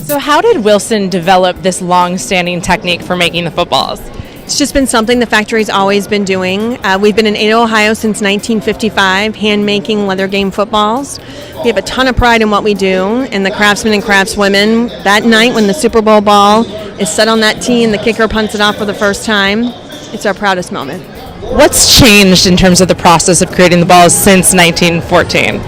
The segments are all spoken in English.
So how did Wilson develop this long-standing technique for making the footballs? It's just been something the factory's always been doing. We've been in Ada, Ohio since 1955, hand-making leather game footballs. We have a ton of pride in what we do, and the craftsmen and craftswomen, that night when the Super Bowl ball is set on that tee and the kicker punts it off for the first time, it's our proudest moment. What's changed in terms of the process of creating the balls since 1914?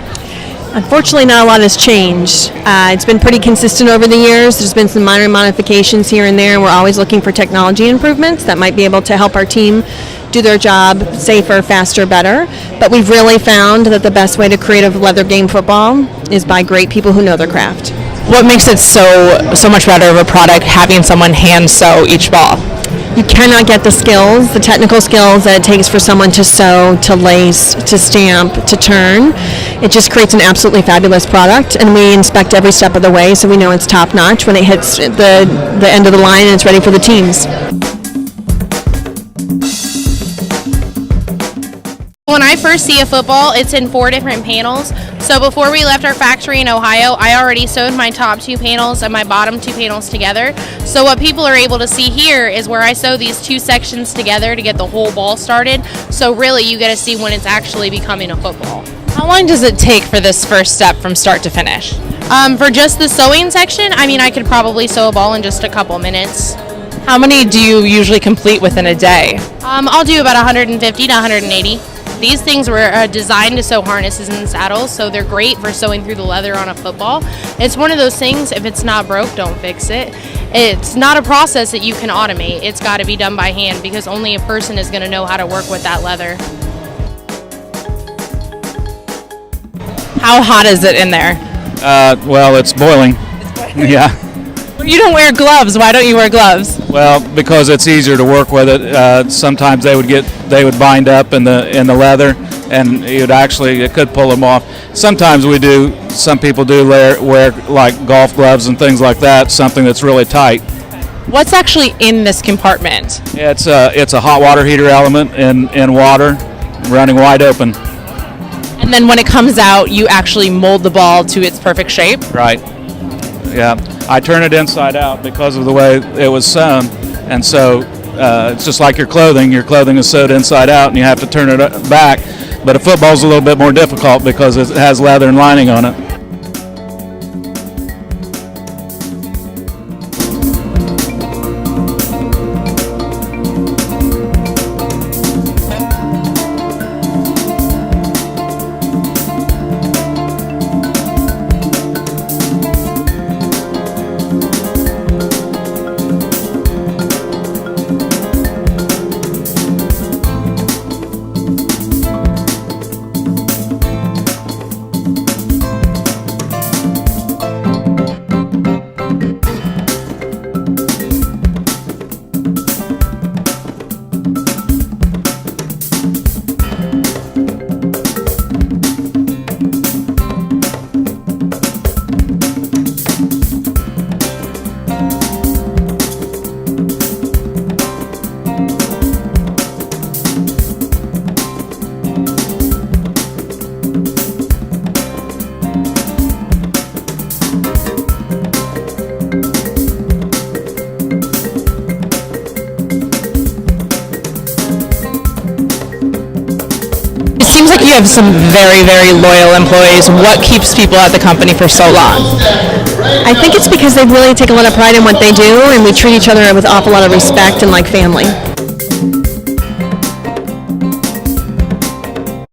Unfortunately, not a lot has changed. It's been pretty consistent over the years. There's been some minor modifications here and there. We're always looking for technology improvements that might be able to help our team do their job safer, faster, better. But we've really found that the best way to create a leather game football is by great people who know their craft. What makes it so much better of a product having someone hand sew each ball? You cannot get the skills, the technical skills that it takes for someone to sew, to lace, to stamp, to turn. It just creates an absolutely fabulous product, and we inspect every step of the way so we know it's top notch when it hits the end of the line and it's ready for the teams. When I first see a football, it's in 4 different panels. So before we left our factory in Ohio, I already sewed my top 2 panels and my bottom 2 panels together. So what people are able to see here is where I sew these 2 sections together to get the whole ball started. So really you get to see when it's actually becoming a football. How long does it take for this first step from start to finish? For just the sewing section, I could probably sew a ball in just a couple minutes. How many do you usually complete within a day? I'll do about 150 to 180. These things were designed to sew harnesses and saddles, so they're great for sewing through the leather on a football. It's one of those things, if it's not broke, don't fix it. It's not a process that you can automate. It's got to be done by hand because only a person is going to know how to work with that leather. How hot is it in there? Well, it's boiling. Yeah. You don't wear gloves. Why don't you wear gloves? Well, because it's easier to work with it. Sometimes they would bind up in the leather, and it could pull them off. Sometimes some people do wear like golf gloves and things like that, something that's really tight. What's actually in this compartment? It's a hot water heater element in water, running wide open. And then when it comes out, you actually mold the ball to its perfect shape? Right. Yeah. I turn it inside out because of the way it was sewn, and so it's just like your clothing. Your clothing is sewed inside out, and you have to turn it back. But a football's a little bit more difficult because it has leather and lining on it. It seems like you have some very, very loyal employees. What keeps people at the company for so long? I think it's because they really take a lot of pride in what they do, and we treat each other with an awful lot of respect and like family.